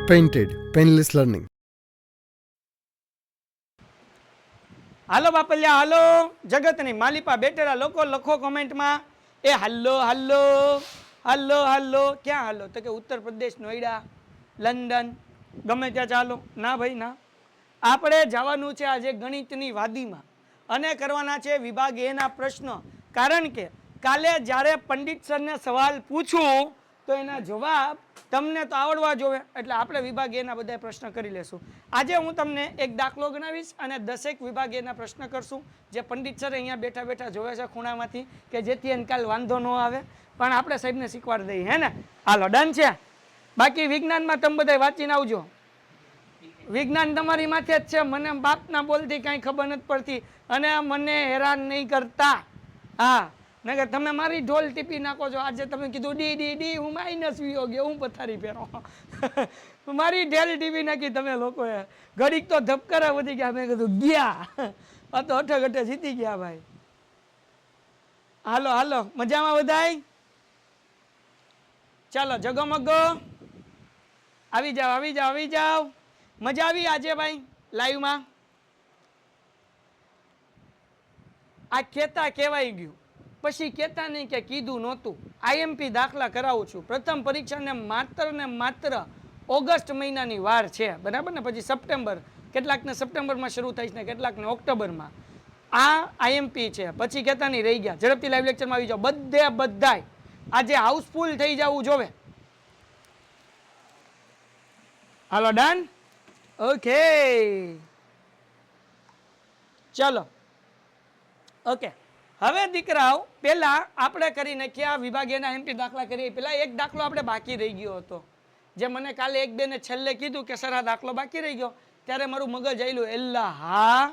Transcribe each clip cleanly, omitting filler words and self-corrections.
Painted, Painless Learning. હાલો બાપલિયા હાલો, જગતની માલિપા બેઠેલા લોકો લખો કોમેન્ટમાં એ હાલો હાલો હાલો હાલો. ક્યાં હાલો? તો કે ઉત્તર પ્રદેશ, નોઈડા, લંડન, ગમે ત્યાં ચાલો. ના ભાઈ ના, આપણે જવાનું છે આજે ગણિતની વાદીમાં અને કરવાના છે વિભાગ એ ના પ્રશ્નો. કારણ કે કાલે જ્યારે પંડિત સરને સવાલ પૂછું તો એના જવાબ તમને તો આવડવા જોવે, એટલે આપણે વિભાગ એના બધા પ્રશ્ન કરી લેશું. આજે હું તમને એક દાખલો ગણાવીશ અને 10 વિભાગ એના પ્રશ્ન કરશું, જે પંડિત સર અહીંયા બેઠા બેઠા જોવે છે ખૂણામાંથી, કે જેથી એને કાલ વાંધો ન આવે, પણ આપણે સાહેબને શીખવાડી દઈએ. હે ને? હાલો, ડન છે. બાકી વિજ્ઞાનમાં તમે બધા વાંચીને આવજો. વિજ્ઞાન તમારી માથે જ છે. મને બાપના બોલતી કાંઈ ખબર નથી પડતી અને મને હેરાન નહીં કરતા. હા, નકર તમે મારી ઢોલ ટીપી નાખો છો. આજે તમે કીધું ડી ડી ડી, હું માઇનસ વિયો ગયો, હું પથારી પહેરો. મારી ઢેલ ટીપી નાખી તમે લોકોએ. ઘડીક તો ધબકારા વધી ગયા. મેં કીધું ગયા, આ તો અઠે જીતી ગયા ભાઈ. હાલો હાલો, મજામાં બધાય? ચાલો જગમગો, આવી જાઓ આવી જાઓ આવી જાઓ. મજા આવી આજે ભાઈ લાઈવમાં? આ કેતા કહેવાય ગયું, પછી કેતા નહીં કે કીધું નહોતું. આઈએમપી દાખલા કરાવું છું. પ્રથમ પરીક્ષાને માત્ર ઓગસ્ટ મહિનાની વાર છે, બરાબર ને? પછી સપ્ટેમ્બર, કેટલાકને સપ્ટેમ્બરમાં શરૂ થાય છે ને કેટલાકને ઓક્ટોબરમાં. આ આઈએમપી છે. પછી કહેતા નહીં રહી ગયા. ઝડપથી લાઈવ લેક્ચરમાં આવી જાઓ બધાય. આજે હાઉસફુલ થઈ જવું જોવે. હાલો, ડન? ઓકે, ચલો. ઓકે, હવે દીકરાઓ પેલા આપણે કરી નાખ્યા વિભાગીયના એમપી દાખલા કરીએ. પેલા એક દાખલો આપણે બાકી રહી ગયો હતો, જે મને કાલે એક બેને છેલ્લે કીધું કે સર આ દાખલો બાકી રહી ગયો, ત્યારે મારું મગજ આવેલું એલા હા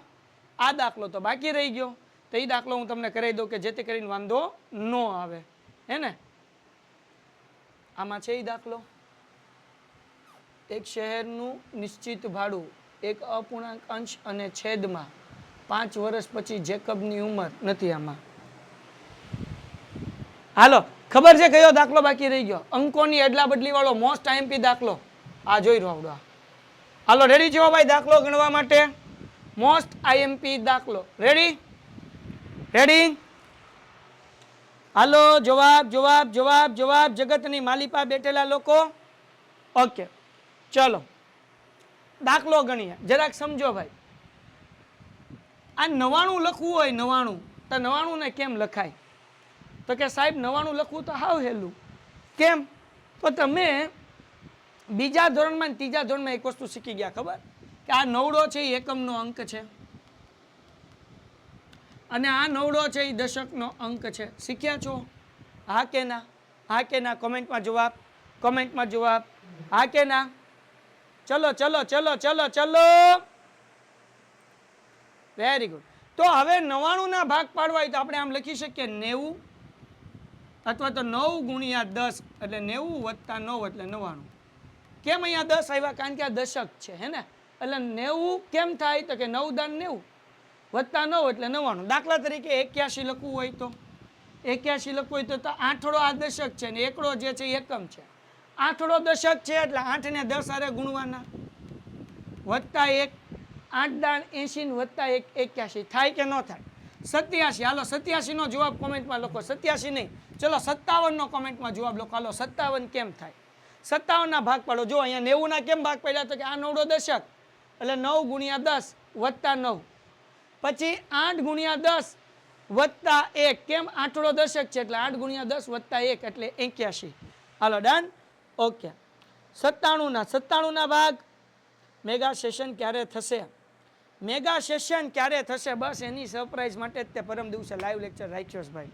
આ દાખલો તો બાકી રહી ગયો. તો એ દાખલો હું તમને કરાવી દઉં કે જેથી કરીને વાંધો ન આવે. હે ને? આમાં છે એ દાખલો, એક શહેરનું નિશ્ચિત ભાડું એક અપૂર્ણાંક અંશ અને છેદમાં 5 વર્ષ પછી જેકબની ઉંમર નથી. આમાં હાલો, ખબર છે કયો દાખલો બાકી રહી ગયો? અંકોની અદલા બદલી વાળો મોસ્ટ આઈએમપી દાખલો. આ જોઈ રહ્યો. હાલો, રેડી છો ભાઈ દાખલો ગણવા માટે? મોસ્ટ આઈએમપી દાખલો. Ready ready? હાલો, જવાબ જવાબ જવાબ જવાબ. જગતની માલિપા બેઠેલા લોકો. ઓકે, ચલો દાખલો ગણીએ. જરાક સમજો ભાઈ. આ 99 લખવું હોય, 99, તો 99 ને કેમ લખાય? તો કે સાહેબ 99 લખવું તો હાવ હેલું. કેમ? તો તમે બીજા ધોરણમાં અને ત્રીજા ધોરણમાં એક વસ્તુ શીખી ગયા, ખબર? કે આ 9 છે એ એકમનો અંક છે અને આ 9 છે એ દશકનો અંક છે. શીખ્યા છો? હા કે ના? હા કે ના? કોમેન્ટમાં જવાબ, કોમેન્ટમાં જવાબ. હા કે ના? ચલો ચલો ચલો ચલો ચલો. Very good. તો હવે 99 ના ભાગ પાડવા હોય તો આપણે આમ લખી શકીએ 90, અથવા તો 9 ગુણ્યા 10 એટલે 90 વત્તા 9 એટલે 99. કેમ અહીંયા 10 આવ્યા? કારણ કે આ દશક છે. હે ને? એટલે 90 કેમ થાય? તો કે 9 દાન 90 વત્તા 9 એટલે 99. દાખલા તરીકે 81 લખવું હોય તો 81 લખવું હોય તો આઠડો આ દશક છે ને એકડો જે છે એકમ છે. આઠડો દશક છે એટલે 8 ને 10 હારે ગુણવાના, વત્તા 1, 8 દાન 80 વત્તા 1 81. થાય કે ન થાય? 87. હાલો 87 નો જવાબ કોમેન્ટમાં લખો. 87 નહીં, ચલો 57 નો કોમેન્ટમાં જવાબ લખો. હાલો 57 કેમ થાય? 57 ના ભાગ પાડો. જો અહીંયા 90 ના કેમ ભાગ પાડ્યા? તો કે આ 9 દશક એટલે 9 ગુણ્યા 10 વત્તા 9, પછી 8 ગુણ્યા 10 વત્તા 1. કેમ? આઠડો દશક છે એટલે 8 ગુણ્યા 10 વત્તા 1 એટલે 81. હાલો, ડન? ઓકે. 97 ના ભાગ. મેગા સેશન ક્યારે થશે? મેગા સેશન ક્યારે થશે? બસ એની સરપ્રાઈઝ માટે જ તે પરમ દિવસે લાઈવ લેક્ચર રાખ્યો છે ભાઈ.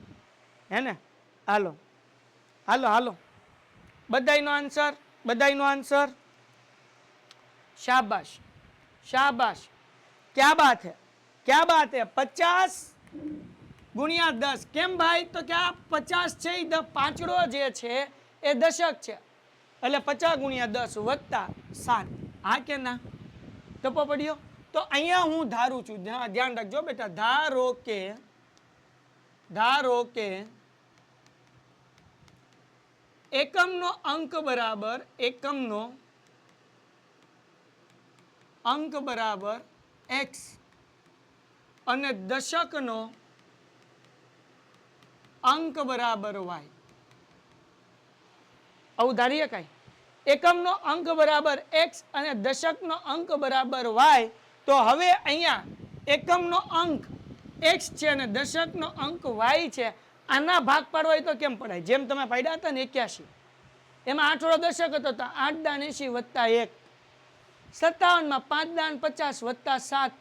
હે ને? હાલો હાલો હાલો, બધાયનો આન્સર, બધાયનો આન્સર. શાબાશ શાબાશ, ક્યા બાત હે, ક્યા બાત હે. 50 ગુણ્યા 10. કેમ ભાઈ? તો કે આ 50 છે એ પાંચડો જે છે એ દશક છે એટલે 50 ગુણ્યા 10 વત્તા 7. હા કે ના? ટપો પડ્યો? તો અહીંયા હું ધારું છું, ધ્યાન રાખજો બેટા, ધારો કે એકમનો અંક બરાબર એકમનો અંક બરાબર એક્સ અને દશકનો અંક બરાબર વાય. આવું ધારીએ કઈ એકમનો અંક બરાબર એક્સ અને દશકનો અંક બરાબર વાય. તો હવે અહીંયા એકમનો અંક એક્સ છે અને દશકનો અંક વાય છે. આના ભાગ પાડવા હોય તો કેમ પડાય? જેમ તમે પાડ્યા હતા ને 81, એમાં 8 વાળો દશક હતો તો 8 દાન 80 વત્તા 1, 57 માં 5 દાન 50 વત્તા 7.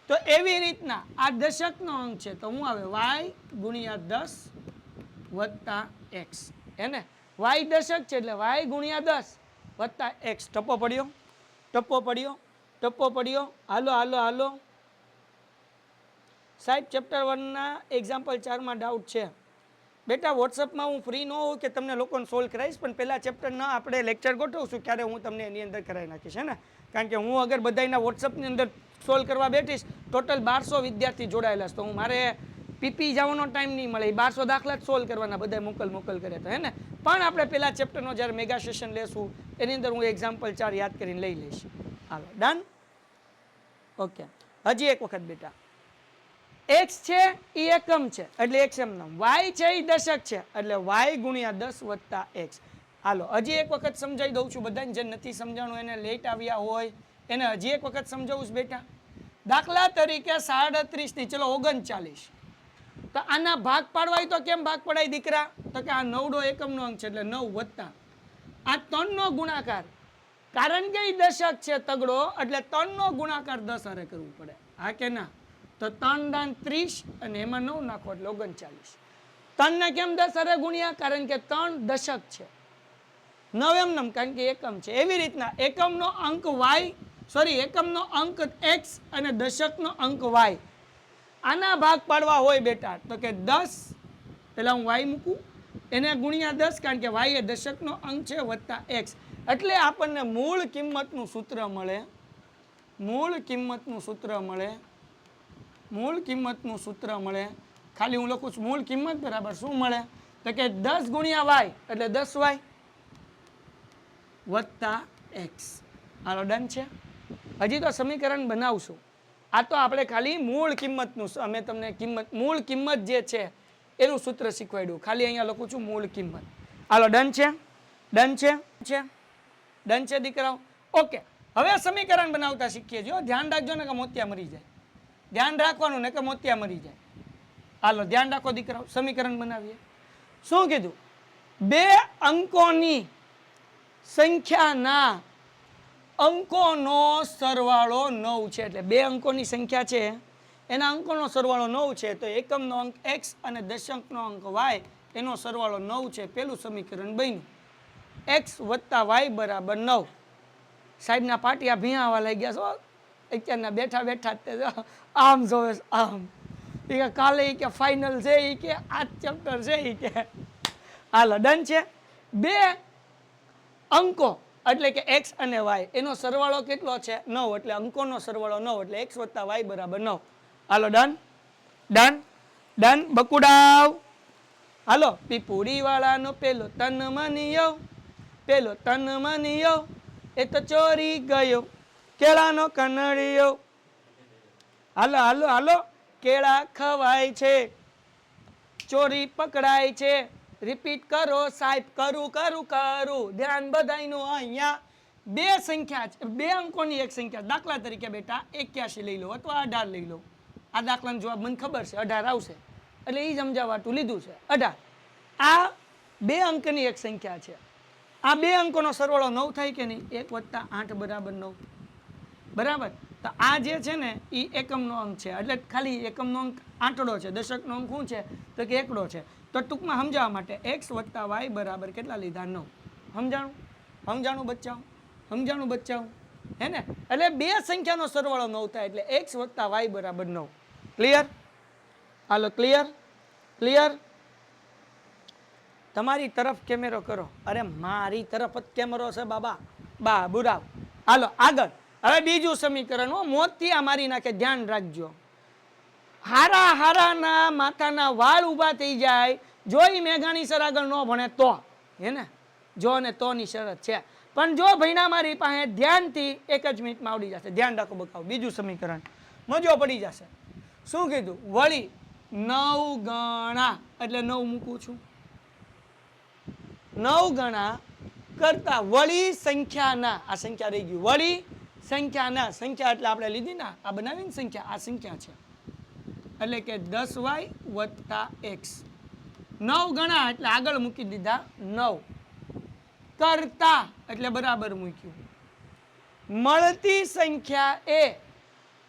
તો એવી રીતના આ દશકનો અંક છે તો હું આવે વાય ગુણ્યા 10 વત્તા એક્સ. એને વાય દશક છે એટલે વાય ગુણ્યા 10 વત્તા એક્સ. ટપ્પો પડ્યો, ટપ્પો પડ્યો, ટપ્પો પડ્યો. હાલો હાલો હાલો સાહેબ, ચેપ્ટર 1 ના એક્ઝામ્પલ 4 માં ડાઉટ છે બેટા. વોટ્સઅપમાં હું ફ્રી ન હોઉં કે તમને લોકોને સોલ્વ કરાવીશ, પણ પહેલા ચેપ્ટરના આપણે લેક્ચર ગોઠવશું ક્યારે હું તમને એની અંદર કરાવી નાખીશ. હે ને? કારણ કે હું અગર બધાના વોટ્સઅપની અંદર સોલ્વ કરવા બેઠીશ, ટોટલ 1200 વિદ્યાર્થી જોડાયેલા છે, તો હું મારે પીપી જવાનો ટાઈમ નહીં મળે. 1200 દાખલા જ સોલ્વ કરવાના, બધા મોકલ કરે તો. હે ને? પણ આપણે પહેલા ચેપ્ટરનો જ્યારે મેગા સેશન લેશું એની અંદર હું એક્ઝામ્પલ 4 યાદ કરીને લઈ લઈશ. હાલો ડન. ઓકે, હજી એક વખત બેટા, એક્સ છે એ એકમ છે એટલે એક્સ એમ નામ, વાય છે એ દશક છે એટલે વાય ગુણ્યા 10 વત્તા એક્સ. હાલો હજી એક વખત સમજાવી દઉં છું બધાને. જે નથી સમજાણું એને લેટ આવ્યા હોય એને હજી એક વખત સમજાવું છું બેટા. દાખલા તરીકે 37 ની ચલો 39, તો આના ભાગ પાડવાય તો કેમ ભાગ પડાય દીકરા? તો કે આ 9 એકમનો અંક છે એટલે 9 વત્તા આ 3 નો ગુણાકાર, કારણ કે એ દશક છે તગડો એટલે 3 નો ગુણાકાર 10 હારે કરવું પડે. હા કે ના? તો 3 દાન 30 અને એમાં 9 નાખો એટલે 39. 3 ને કેમ 10 હારે ગુણ્યા? કારણ કે 3 દશક છે. 9 એમ નામ કારણ કે એકમ છે. એવી રીતના એકમનો અંક વાય, સોરી એકમનો અંક એક્સ અને દશકનો અંક વાય, આના ભાગ પાડવા હોય બેટા તો કે 10, પેલા હું વાય મૂકું, એને ગુણ્યા 10 કારણ કે વાય એ દશકનો અંક છે વત્તા એક્સ. એટલે આપણને મૂળ કિંમતનું સૂત્ર મળે. મૂળ કિંમતનું સૂત્ર મળે. મૂળ કિંમતનું સૂત્ર મળે. ખાલી હું લખું છું મૂળ કિંમત બરાબર શું મળે? તો કે 10 ગુણ્યા વાય એટલે 10y વત્તા એક્સ. હાલો ડન છે. હજી તો સમીકરણ બનાવશું. આ તો આપણે ખાલી મૂળ કિંમતનું, અમે તમને કિંમત મૂળ કિંમત જે છે એનું સૂત્ર શીખવાડ્યું. ખાલી અહીંયા લખું છું મૂળ કિંમત. હાલો ડન છે, ડન છે, ડન છે દીકરાઓ. ઓકે, હવે સમીકરણ બનાવતા શીખીએ. જો ધ્યાન રાખજો ને કે મોતિયા મરી જાય. ધ્યાન રાખવાનું ને કે મોતિયા મરી જાય. હાલો ધ્યાન રાખો દીકરાઓ, સમીકરણ બનાવીએ. શું કીધું? 2 અંકોની સંખ્યાના અંકોનો સરવાળો 9 છે. એટલે 2 અંકોની સંખ્યા છે એના અંકોનો સરવાળો 9 છે. તો એકમનો અંક એક્સ અને દશકનો અંક વાય એનો સરવાળો 9 છે. પેલું સમીકરણ બન્યું એક્સ વત્તા વાય બરાબર 9. સાહેબના પાટિયા ભીયાવા લાગ્યા છો અત્યારના. બેઠા બેઠા આમ જોવે આમ. એ કે કાલે કે ફાઇનલ છે, એ કે આ ચેપ્ટર છે, એ કે. હાલો ડન છે. 2 અંકો એટલે કે એક્સ અને વાય એનો સરવાળો કેટલો છે? 9. એટલે અંકોનો સરવાળો 9 એટલે એક્સ વત્તા વાય બરાબર 9. હાલો ડન, ડન, ડન. બકુડાવ. હાલો પીપુડી વાળાનો પેલો તન મનિયો, પેલો તન મનિયો એ તો ચોરી ગયો કેળાનો કનડિયો. હાલો હાલો હાલો, કેળા ખવાય છે, ચોરી પકડાય છે. રિપીટ કરો સાહેબ, કરું કરું કરું. ધ્યાન બધાયનું. અહીંયા 2 સંખ્યા છે, 2 અંકોની એક સંખ્યા. દાખલા તરીકે બેટા 81 લઈ લો અથવા 18 લઈ લો. આ દાખલાનો જવાબ મને ખબર છે 18 આવશે એટલે એ સમજાવવાતું લીધું છે 18. આ 2 અંકની એક સંખ્યા છે. આ 2 અંકોનો સરવાળો 9 થાય કે નહીં? 1 વત્તા 8 બરાબર 9. બરાબર. તો આ જે છે ને એ એકમનો અંક છે એટલે ખાલી એકમનો અંક આંકડો છે. દશકનો અંક શું છે? તો કે એકડો છે. તો ટૂંકમાં સમજાવવા માટે એક્સ વત્તા વાય બરાબર કેટલા લીધા? 9. સમજાણું? સમજાણું બચ્ચાઓ? સમજાણું બચ્ચાઓ? હે ને? એટલે 2 સંખ્યાનો સરવાળો 9 થાય એટલે એક્સ વત્તા વાય બરાબર 9. ક્લિયર? હાલો ક્લિયર? ક્લિયર? તમારી તરફ કેમેરો કરો. અરે મારી તરફ જ કેમેરો છે બાબા. બા બુરાવ. હાલો આગળ. હવે બીજું સમીકરણ મોતિયા મારી નાખે. ધ્યાન રાખજો. હારા હારાના માથાના વાળ ઊભા થઈ જાય જો ઈ મેઘાણી સર આગળ ન ભણે તો. હે ને? જો અને તોની શરત છે. પણ જો ભઈના મારી પાસે ધ્યાનથી 1 જ મિનિટમાં આવડી જશે. ધ્યાન રાખો બકાવ. બીજું સમીકરણ મજો પડી જશે. શું કીધું? વળી 9 ગણા એટલે 9 મૂકું છું. 9 ગણા કરતા વળી સંખ્યાના, આ સંખ્યા રહી ગયું, વળી સંખ્યાના, સંખ્યા એટલે આપણે લીધી ને આ બનાવીને સંખ્યા, આ સંખ્યા છે એટલે કે 10y વત્તા x. 9 ગણા એટલે આગળ મૂકી દીધા 9, કરતા એટલે બરાબર મૂક્યું. મળતી સંખ્યા એ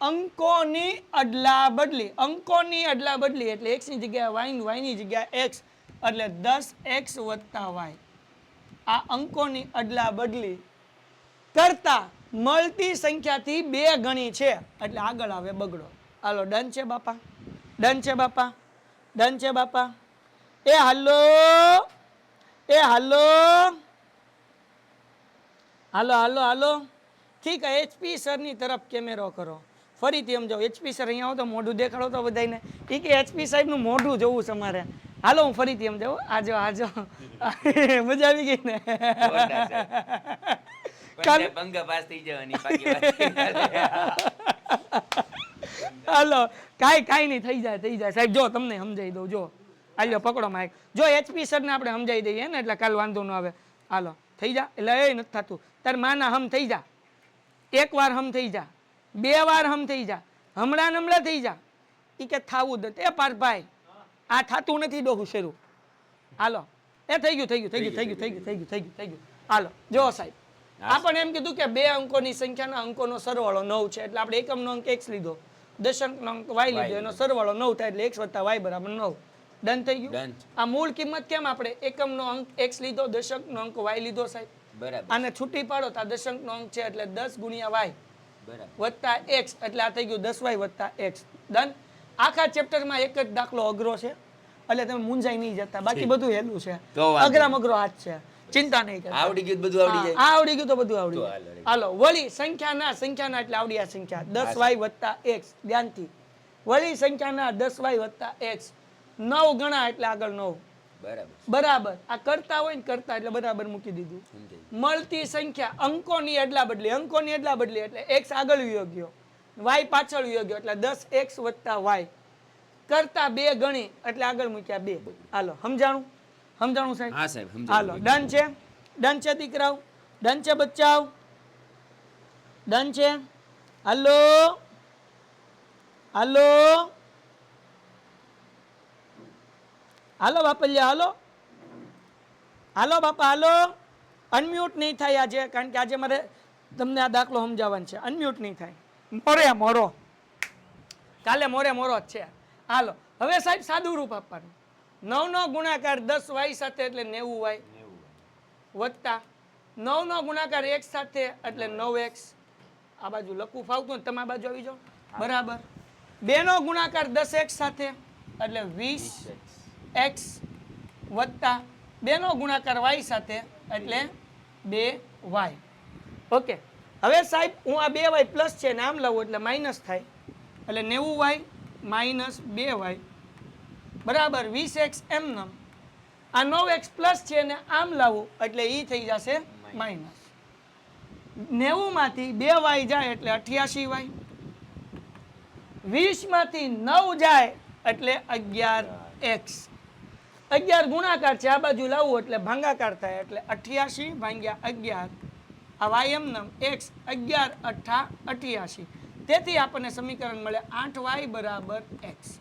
અંકોની અદલા બદલી, અંકોની અદલા બદલી એટલે x ની જગ્યાએ y ની જગ્યાએ x એટલે 10x વત્તા y. આ અંકોની અદલા બદલી કરતા મળતી સંખ્યાથી 2 ગણી છે એટલે આગળ આવે બગડો. હાલો ડન છે બાપા? ડન છે બાપા? ડન છે બાપા? એ હાલો, એ હાલો, હાલો હાલો હાલો. ઠીક છે, એચપી સરની તરફ કેમેરો કરો. ફરીથી સમજાવો. એચપી સર અહીંયા આવો તો મોઢું દેખાડો તો બધાને. એ કે એચપી સાહેબનું મોઢું જોવું છે મારે. હાલો હું ફરીથી સમજાવું. આજો આજો. મજા આવી ગઈ ને? હાલો કાંઈ નહીં, થઈ જાય થઈ જાય સાહેબ. જો તમને સમજાવી દઉં. જો હાલો પકડો માઇક. જો એચપી સરને આપણે સમજાવી દઈએ ને એટલે કાલ વાંધો ન આવે. હાલો થઈ જા. એટલે એ નથી થતું. તાર માના હમ થઈ જા. 1 વાર હમ થઈ જા, 2 વાર હમ થઈ જા, હમણાં થઈ જા. એ કે થાવું જ નથી. એ પારભાઈ આ થાતું નથી ડોહું શરૂ. હાલો એ થઈ ગયું થઈ ગયું થઈ ગયું થઈ ગયું થઈ ગયું થઈ ગયું થઈ ગયું થઈ ગયું. હાલો જો સાહેબ આપણે એમ કીધું કે 2 અંકોની સંખ્યાના અંકોનો સરવાળો 9 છે એટલે આપણે એકમનો અંક x લીધો, દશંકનો અંક y લીધો, એનો સરવાળો 9 થાય એટલે x + y = 9. ડન થઈ ગયું. આ મૂળ કિંમત કેમ આપણે એકમનો અંક x લીધો, દશંકનો અંક y લીધો સાહેબ. બરાબર. આને છૂટી પાડો તો આ દશંકનો અંક છે એટલે 10 × y વત્તા x એટલે આ થઈ ગયું 10y વત્તા x. ડન. આખા ચેપ્ટરમાં એક જ દાખલો અઘરો છે એટલે તમે મૂંઝાઈ નહીં જતા. બાકી બધું હેલું છે. અઘરામાં અઘરો હાથ છે. ચિંતા નહીં કરતા. આવડી ગયું બધું આવડી જાય. આવડી ગયું તો બધું આવડી જાય. હાલો વળી સંખ્યાના, સંખ્યાના એટલે આવડી આ સંખ્યા 10y વત્તા x. ધ્યાનથી. વળી સંખ્યાના 10y વત્તા x. 9 ગણા એટલે આગળ 9. બરાબર. આ કરતા હોય ને કરતા એટલે બરાબર મૂકી દીધું. મળતી સંખ્યા અંકોની અદલા બદલી, અંકોની અદલા બદલી એટલે x આગળ વયો ગયો, y પાછળ વયો ગયો એટલે 10x વત્તા y. કરતા 2 ગણી એટલે આગળ મૂક્યા 2. હાલો સમજાણું? સમજાણું સાહેબ? હા સાહેબ સમજાણું. હાલો ડન છે? ડન છે દીકરાઓ? ડન છે બચ્ચાઓ? ડન છે? હાલો હાલો હાલો બાપલિયા હાલો હાલો બાપા હાલો. અનમ્યુટ નહીં થાય આજે, કારણ કે આજે મારે તમને આ દાખલો સમજાવવાનો છે. અનમ્યુટ નહીં થાય. મોરે મોરો, કાલે મોરે મોરો જ છે. હાલો હવે સાહેબ સાદું રૂપ આપવાનું. 9 નો ગુણાકાર 10y સાથે એટલે 90y વત્તા 9 નો ગુણાકાર x સાથે એટલે 9x. આ બાજુ લખવું ફાવતું ને તમે આ બાજુ આવી જાઓ. બરાબર. 2 નો ગુણાકાર 10x સાથે એટલે 20x વત્તા 2 નો ગુણાકાર y સાથે એટલે 2y. ઓકે. હવે સાહેબ હું આ 2y પ્લસ છે ને આમ લાવું એટલે માઇનસ થાય એટલે 90y માઇનસ 2y બરાબર 20x. એમનેમ આ 9x પ્લસ છે ને આમ લાવું એટલે એ થઈ જશે માઇનસ. 90 માંથી 2y જાય એટલે 88y. 20 માંથી 9 જાય એટલે 11x. 11 ગુણાકાર છે, આ બાજુ લાવવું એટલે ભાંગાકાર થાય એટલે 88/11. આ y એમનેમ x 11 × 8 = 88. તેથી આપણને સમીકરણ મળે 8y = x.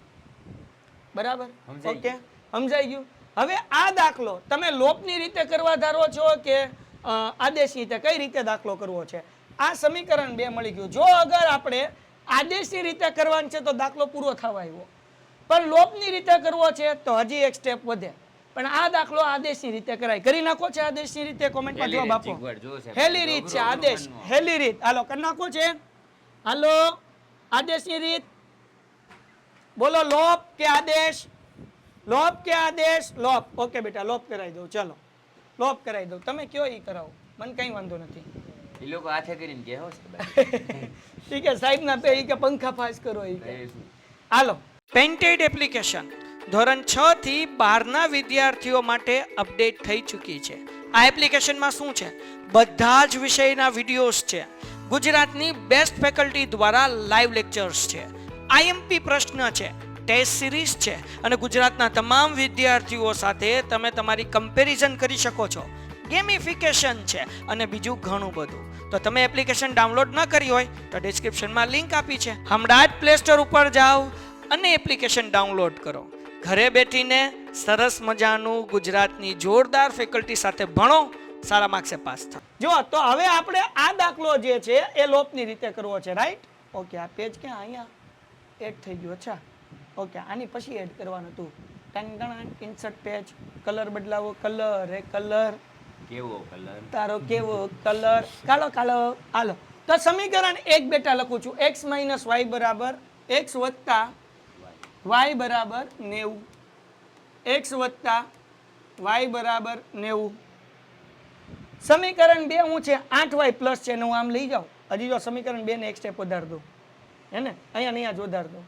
બરાબર? ઓકે સમજાઈ ગયું? હવે આ દાખલો તમે લોપની રીતે કરવા ધારો છો કે આદેશની રીતે, કઈ રીતે દાખલો કરવો છે? આ સમીકરણ 2 મળી ગયું. જો અગર આપણે આદેશની રીતે કરવાનું છે તો દાખલો પૂરો થવા આવ્યો, પણ લોપની રીતે કરવો છે તો હજી એક સ્ટેપ વધે. પણ આ દાખલો આદેશની રીતે કરાય. કરી નાખો છે આદેશની રીતે? કોમેન્ટમાં જવાબ આપો. હેલી રીત છે આદેશ, હેલી રીત. હાલો કરી નાખો છે. હાલો આદેશની રીત બોલો. લોપ કે આદેશ? લોપ કે આદેશ? લોપ. ઓકે બેટા લોપ કરાવી દઉં. ચલો લોપ કરાવી દઉં. તમે કયો ઈ કરાવો, મને કઈ વાંધો નથી. એ લોકો હાથે કરીને કે હો ઠીક છે સાહેબ ના પે કે પંખા ફાસ કરો ઈ કે. હાલો પેઇન્ટેડ એપ્લિકેશન ધોરણ 6 થી 12 ના વિદ્યાર્થીઓ માટે અપડેટ થઈ ચૂકી છે. આ એપ્લિકેશનમાં શું છે, બધા જ વિષયના વિડીયોઝ છે, ગુજરાતની બેસ્ટ ફેકલ્ટી દ્વારા લાઈવ લેક્ચર્સ છે, આઈએમપી પ્રશ્ન છે, ટેસ્ટ સિરીઝ છે અને ગુજરાતના તમામ વિદ્યાર્થીઓ સાથે તમે તમારી કમ્પેરિઝન કરી શકો છો, ગેમિફિકેશન છે અને બીજું ઘણું બધું. તો તમે એપ્લિકેશન ડાઉનલોડ ન કરી હોય તો ડિસ્ક્રિપ્શનમાં લિંક આપી છે, હમણાં જ પ્લે સ્ટોર ઉપર જાઓ અને એપ્લિકેશન ડાઉનલોડ કરો. ઘરે બેઠીને સરસ મજાનું ગુજરાતની જોરદાર ફેકલ્ટી સાથે ભણો, સારા માર્ક્સે પાસ થાઓ. જો તો હવે આપણે આ દાખલો જે છે એ લોપની રીતે કરવો છે, રાઈટ? ઓકે, આ પેજ ક્યાં અહીંયા એડ થઈ ગયું. અચ્છા, ઓકે, આની પછી એડ કરવાનું હતું. ઇન્સર્ટ પેજ, કલર બદલાવો, કલર એ કલર, કેવો કલર તારો કેવો કલર, કાળો કાળો. હાલો, તો સમીકરણ 1 બેટા લખું છું, x - y બરાબર x વત્તા y બરાબર 90, x વત્તા y બરાબર 90. સમીકરણ 2 હું છે 8y પ્લસ છે ને હું આમ લઈ જાઉં. હજી જો સમીકરણ 2 ને એક સ્ટેપ વધાર દઉં, હે ને? અહીંયા જ વધાર દઉં,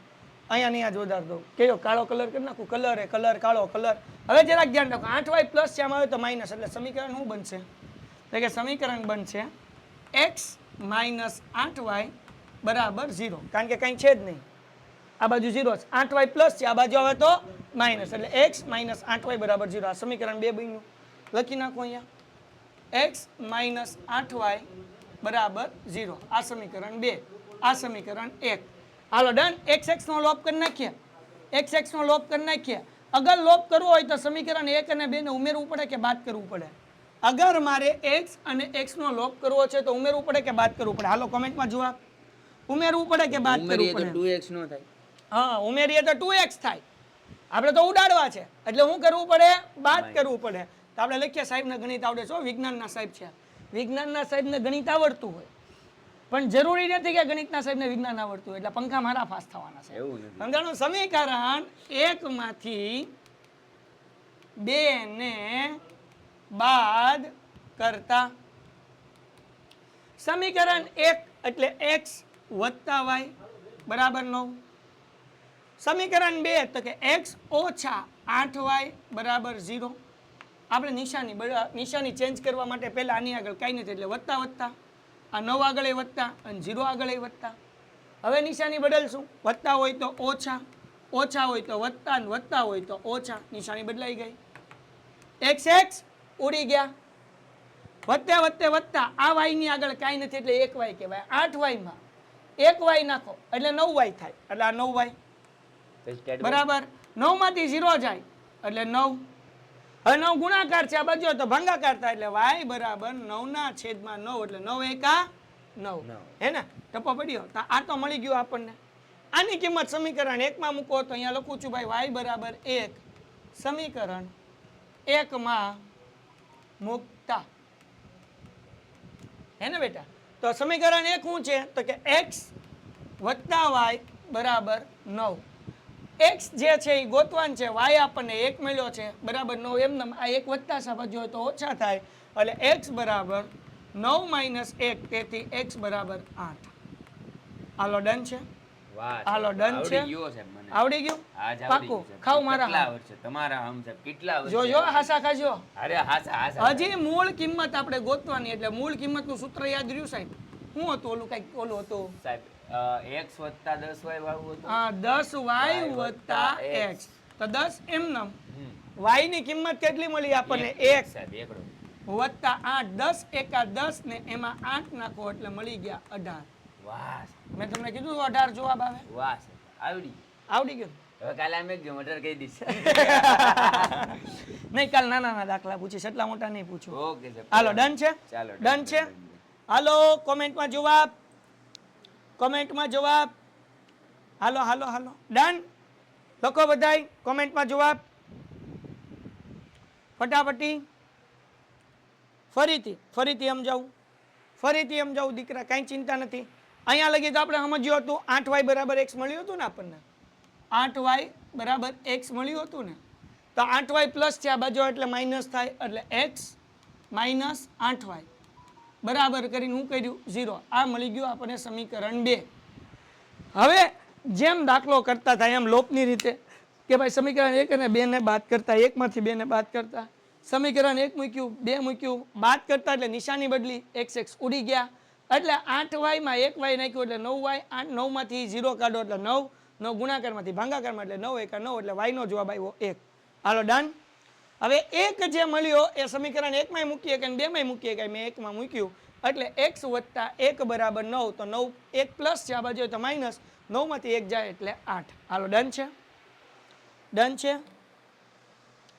અહીંયા જ વધાર દઉં. કયો કાળો કલર કરી નાખું, કલર એ કલર, કાળો કલર. હવે જરાક ધ્યાન રાખો, 8y પ્લસ છે આમાં આવે તો માઇનસ, એટલે સમીકરણ શું બનશે? એટલે કે સમીકરણ બનશે x - 8y બરાબર 0, કારણ કે કંઈ છે જ નહીં, આ બાજુ 0 છે, 8y પ્લસ છે, આ બાજુ આવે તો માઇનસ, એટલે x - 8y બરાબર 0. આ સમીકરણ 2 બન્યું. લખી નાખો અહીંયા, x - 8y બરાબર 0. આ સમીકરણ 2, આ સમીકરણ 1. હાલો ડન. x નો લોપ કરી નાખીએ, x નો લોપ કરી નાખીએ. અગર લોપ કરવો હોય તો સમીકરણ 1 અને 2 ને ઉમેરવું પડે કે બાદ કરવું પડે? અગર મારે x અને x નો લોપ કરવો છે તો ઉમેરવું પડે કે બાદ કરવું પડે? હાલો કોમેન્ટમાં જવાબ. ઉમેરવું પડે કે બાદ કરવું પડે? ઉમેરીએ તો 2x નો થાય. હા, ઉમેરીએ તો 2x થાય. આપણે તો ઉડાડવા છે એટલે શું કરવું પડે? બાદ કરવું પડે. તો આપણે લખીએ, સાહેબને ગણિત આવડે છે, વિજ્ઞાનના સાહેબ છે, વિજ્ઞાનના સાહેબને ગણિત આવડતું હોય, પણ જરૂરી નથી કે ગણિતના સાહેબને વિજ્ઞાન આવડતું હોય એટલે પંખા મારા પાસ થવાના છે. સમજાણું? સમીકરણ 1 માંથી 2 ને બાદ કરતા સમીકરણ 1 એટલે x વત્તા y બરાબર 9. સમીકરણ 2 તો કે x ઓછા 8y બરાબર 0. આપણે નિશાની ચેન્જ કરવા માટે પહેલા આની આગળ કાંઈ નથી એટલે વત્તા વત્તા, આ 9 આગળ એ વત્તા અને 0 આગળ એ વત્તા. હવે નિશાની બદલશું, વત્તા હોય તો ઓછા, ઓછા હોય તો વત્તા અને વત્તા હોય તો ઓછા. નિશાની બદલાઈ ગઈ, x ઉડી ગયા, વત્તે વત્તે વત્તા, આ y ની આગળ કાંઈ નથી એટલે 1y કહેવાય. 8y માં 1y નાખો એટલે 9y થાય, એટલે આ 9y બરાબર. 9 માંથી 0 જાય એટલે 9. હવે 9 ગુણાકાર છે, આ બાજુ તો ભાગાકાર થાય એટલે y બરાબર 9/9, એટલે 9 એકા 9, હે ને? ટપો પડ્યો. આ તો મળી ગયું આપણને. આની કિંમત સમીકરણ 1 માં મૂકો તો અહીંયા લખું છું ભાઈ y બરાબર 1, સમીકરણ 1 માં મૂકતા, હે ને બેટા? તો સમીકરણ 1 શું છે તો કે x વત્તા y બરાબર 9. x જે છે એ ગોતવાન છે, y આપણને 1 મળ્યો છે બરાબર 9. એમ આ 1 વત્તા સાબાજુ હોય તો ઓછા થાય, એટલે x બરાબર 9 - 1, તેથી x બરાબર 8. હાલો ડન છે? હાલો ડન છે? આવડી ગયું? પાકું ખાવ મારા તમારા હમ સાહેબ કેટલા વર્ષ જોજો, હાસા ખાજો. અરે હાસા હજી મૂળ કિંમત આપણે ગોતવાની, એટલે મૂળ કિંમતનું સૂત્ર યાદ રહ્યું સાહેબ? શું હતું ઓલું? કઈક ઓલું હતું સાહેબ, x વત્તા 10y વાળું હતું. હા, 10y વત્તા x. તો 10 એમનેમ. y ની કિંમત કેટલી મળી આપણને? 1 સાહેબ એકડો વત્તા 8, 10 એકા 10 ને એમાં 8 નાખો એટલે મળી ગયા 18. વાહ, મેં તમને કીધું 18 જવાબ આવે. વાહ સાહેબ, આવડી ગયું. હવે કાલે અમે મટર કહી દઈશ. નહીં, કાલ નાના દાખલા પૂછીશ, એટલા મોટા નહીં પૂછું. ઓકે સાહેબ. હાલો ડન છે? ચાલો ડન છે. હાલો કોમેન્ટમાં જવાબ, કોમેન્ટમાં જવાબ. હાલો હાલો હાલો ડન લખો બધાય કોમેન્ટમાં જવાબ ફટાફટી. ફરીથી સમજાવું દીકરા, કાંઈ ચિંતા નથી. અહીંયા લગી તો આપણે સમજ્યું હતું 8y બરાબર x મળ્યું હતું ને આપણને, 8y બરાબર x મળ્યું હતું ને? તો 8y પ્લસ છે આ બાજુ એટલે માઇનસ થાય, એટલે x માઇનસ 8y બરાબર કરીને હું કર્યું 0. આ મળી ગયું આપણને સમીકરણ 2. હવે જેમ દાખલો કરતા થાય એમ લોપની રીતે કે ભાઈ સમીકરણ 1 અને 2 ને બાદ કરતા, 1 માંથી 2 ને બાદ કરતા, સમીકરણ 1 મૂક્યું, 2 મૂક્યું, બાદ કરતા એટલે નિશાની બદલી, x ઉડી ગયા, એટલે 8y માં 1y નાખ્યું એટલે 9y, 9 માંથી 0 કાઢો એટલે 9, 9 ગુણાકારમાંથી ભાગાકારમાં એટલે 9 એકા 9 એટલે y નો જવાબ આવ્યો 1. હાલો ડન. હવે 1 જે મળ્યો એ સમીકરણ 1 માં મૂકીએ કે 2 માં મૂકીએ કે મેં 1 માં મૂક્યું, એટલે x વત્તા 1 બરાબર 9, તો 9 1 પ્લસ છે આ બાજુ તો માઇનસ, 9 માંથી 1 જાય એટલે 8. હાલો ડન છે, ડન છે.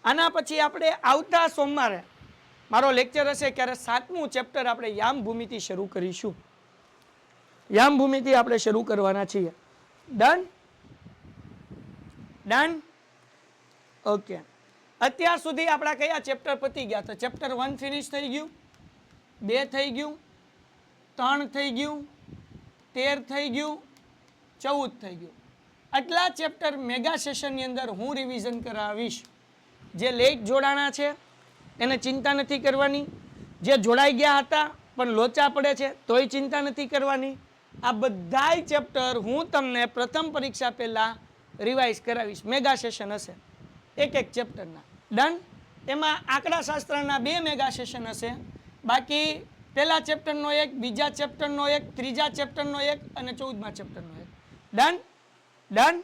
આના પછી આપણે આવતા સોમવારે મારો લેક્ચર હશે ત્યારે 7મું ચેપ્ટર આપણે યામ ભૂમિતિ શરૂ કરીશું. યામ ભૂમિતિ આપણે શરૂ કરવાના છીએ. Done, done, okay. અત્યાર સુધી આપણા કયા ચેપ્ટર પતી ગયા? તો ચેપ્ટર 1 ફિનિશ થઈ ગયું, 2 થઈ ગયું, 3 થઈ ગયું, 13 થઈ ગયું, 14 થઈ ગયું. આટલા ચેપ્ટર મેગા સેશનની અંદર હું રિવિઝન કરાવીશ. જે લેટ જોડાણા છે એને ચિંતા નથી કરવાની, જે જોડાઈ ગયા હતા પણ લોચા પડે છે તોય ચિંતા નથી કરવાની. આ બધાય ચેપ્ટર હું તમને પ્રથમ પરીક્ષા પહેલાં રિવાઇઝ કરાવીશ. મેગા સેશન હશે એક એક ચેપ્ટરના. ડન. એમાં આંકડાશાસ્ત્રના 2 મેગા સેશન હશે, બાકી પહેલા ચેપ્ટરનો 1, બીજા ચેપ્ટરનો 1, ત્રીજા ચેપ્ટરનો 1 અને 14મા ચેપ્ટરનો 1. ડન, ડન,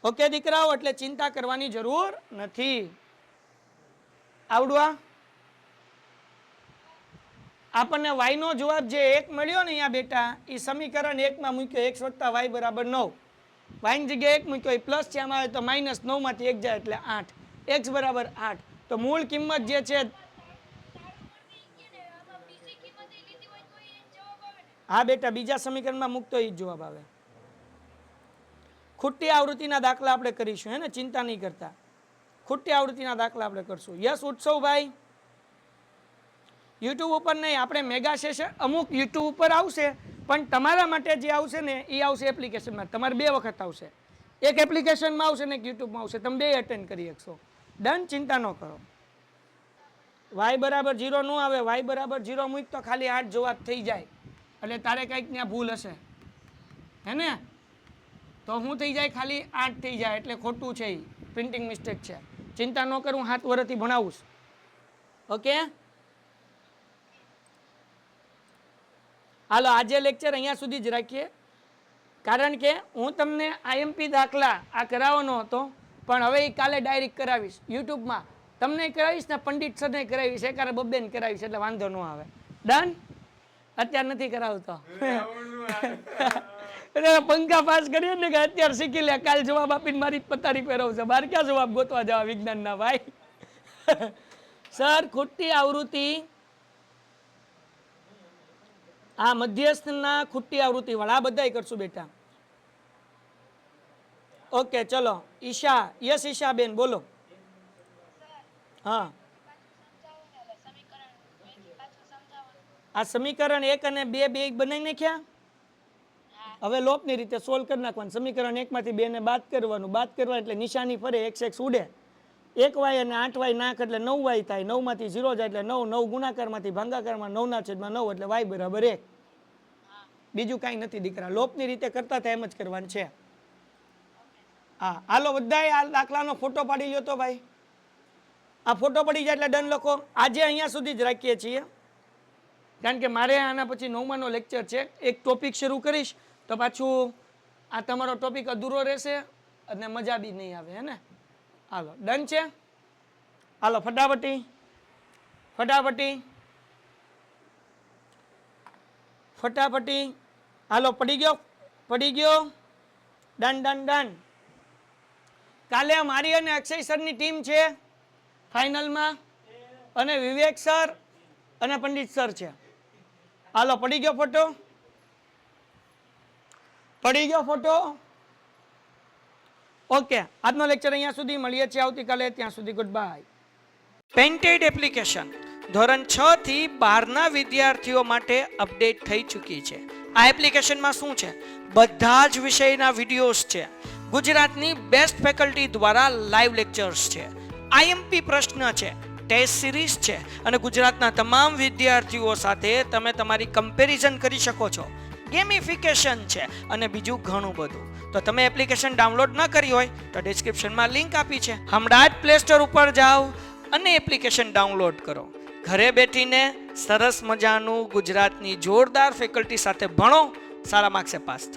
ઓકે દીકરાઓ, એટલે ચિંતા કરવાની જરૂર નથી. આવડવા આપણને y નો જવાબ જે 1 મળ્યો ને અહીંયા બેટા, એ સમીકરણ 1 માં મૂક્યો, x વત્તા y બરાબર 9. y ની જગ્યાએ 1 મૂક્યો, એ પ્લસ છે, આમાં આવે તો માઇનસ, 9 માંથી 1 જાય એટલે 8, x બરાબર 8. તો મૂળ કિંમત જે છે, હા બેટા બીજા સમીકરણમાં મૂકતો એ જ જવાબ આવે. ખોટી આવૃત્તિના દાખલા આપણે કરીશું, હે ને, ચિંતા નહીં કરતા. ખોટી આવૃત્તિના દાખલા આપણે કરશું. યસ ઉત્સવભાઈ, યુટ્યુબ ઉપર નહીં, આપણે મેગા સેશન અમુક યુટ્યુબ ઉપર આવશે, પણ તમારા માટે જે આવશે ને એ આવશે એપ્લિકેશનમાં. તમારે 2 વખત આવશે, એક એપ્લિકેશનમાં આવશે ને એક યુટ્યુબમાં આવશે, તમે 2 અટેન્ડ કરી શકશો. ડન, ચિંતા ન કરો. y બરાબર 0 ન આવે, y બરાબર 0 મૂક તો ખાલી 8 જવાબ થઈ જાય, એટલે તારે કંઈક ત્યાં ભૂલ હશે, હે ને? તો શું થઈ જાય? ખાલી 8 થઈ જાય, એટલે ખોટું છે, પ્રિન્ટિંગ મિસ્ટેક છે. ચિંતા ન કરું, 7 વર્ષથી ભણાવું. ઓકે, હાલો આજે લેક્ચર અહીંયા સુધી જ રાખીએ, કારણ કે હું તમને આઈએમપી દાખલા આ કરાવવાનો હતો, પણ હવે એ કાલે ડાયરેક્ટ કરાવીશ યુટ્યુબમાં. તમને કરાવીશ ને પંડિત સરને કરાવીશ, એકારે બબ્બેને કરાવીશ, એટલે વાંધો ન આવે. ડન. અત્યારે નથી કરાવતો. પંખા પાસ કરીએ ને કે અત્યારે શીખી લે, કાલ જવાબ આપીને મારી પતારી પહેરવશે. બાર ક્યાં જવાબ ગોતવા જવા વિજ્ઞાનના ભાઈ? સર ખોટી આવૃત્તિ, આ મધ્યસ્થના ખોટી આવૃત્તિ વાળા બધાય કરશું બેટા. ઓકે ચલો ઈશા, યસ ઈશા બેન બોલો. હા, આ સમીકરણ 1 અને 2 બે બનાવી નાખ્યા. હવે લોપની રીતે સોલ્વ કરી નાખવાનું. સમીકરણ 1 માંથી 2 ને બાદ કરવાનું, બાદ કરવા એટલે નિશાની ફરે, x ઉડે, 1y અને 8y નાખ એટલે 9y થાય, 9 માંથી 0 જાય એટલે 9, 9 ગુણાકારમાંથી ભાગાકારમાં 9 ના છેદમાં 9 એટલે y બરાબર 1. બીજું કાંઈ નથી દીકરા, લોપની રીતે કરતા થાય એમ જ કરવાનું છે. હા હાલો બધાય આ દાખલાનો ફોટો પાડી લ્યો તો ભાઈ. આ ફોટો પડી જાય એટલે ડન લખો. આજે અહીંયા સુધી જ રાખીએ છીએ, કારણ કે મારે આના પછી 9માનો લેક્ચર છે. એક ટોપિક શરૂ કરીશ તો પાછું આ તમારો ટોપિક અધૂરો રહેશે અને મજા બી નહીં આવે, હે ને? હાલો ડન છે. હાલો ફટાફટી ફટાફટી ફટાફટી. હાલો પડી ગયો, પડી ગયો. Done done done. કાલે મારી અને અક્ષય સરની ટીમ છે ફાઇનલમાં, અને વિવેક સર અને પંડિત સર છે. હાલો પડી ગયો ફોટો, પડી ગયો ફોટો. ઓકે, આજનો લેક્ચર અહીંયા સુધી. મળીએ છીએ આવતીકાલે, ત્યાં સુધી ગુડ બાય. પેન્ટેડ એપ્લિકેશન ધોરણ 6 થી 12ના વિદ્યાર્થીઓ માટે અપડેટ થઈ ચૂકી છે. આ એપ્લિકેશનમાં શું છે? બધા જ વિષયના વિડીયોઝ છે, ગુજરાતની બેસ્ટ ફેકલ્ટી દ્વારા લાઈવ લેક્ચર્સ છે, આઈએમપી પ્રશ્ન છે, ટેસ્ટ સિરીઝ છે, અને ગુજરાતના તમામ વિદ્યાર્થીઓ સાથે તમે તમારી કમ્પેરિઝન કરી શકો છો. ગેમિફિકેશન છે અને બીજું ઘણું બધું. તો તમે એપ્લિકેશન ડાઉનલોડ ન કરી હોય તો ડિસ્ક્રિપ્શનમાં લિંક આપી છે, હમણાં જ પ્લે સ્ટોર ઉપર જાઓ અને એપ્લિકેશન ડાઉનલોડ કરો. ઘરે બેઠીને સરસ મજાનું ગુજરાતની જોરદાર ફેકલ્ટી સાથે ભણો, સારા માર્ક્સે પાસ થાઓ.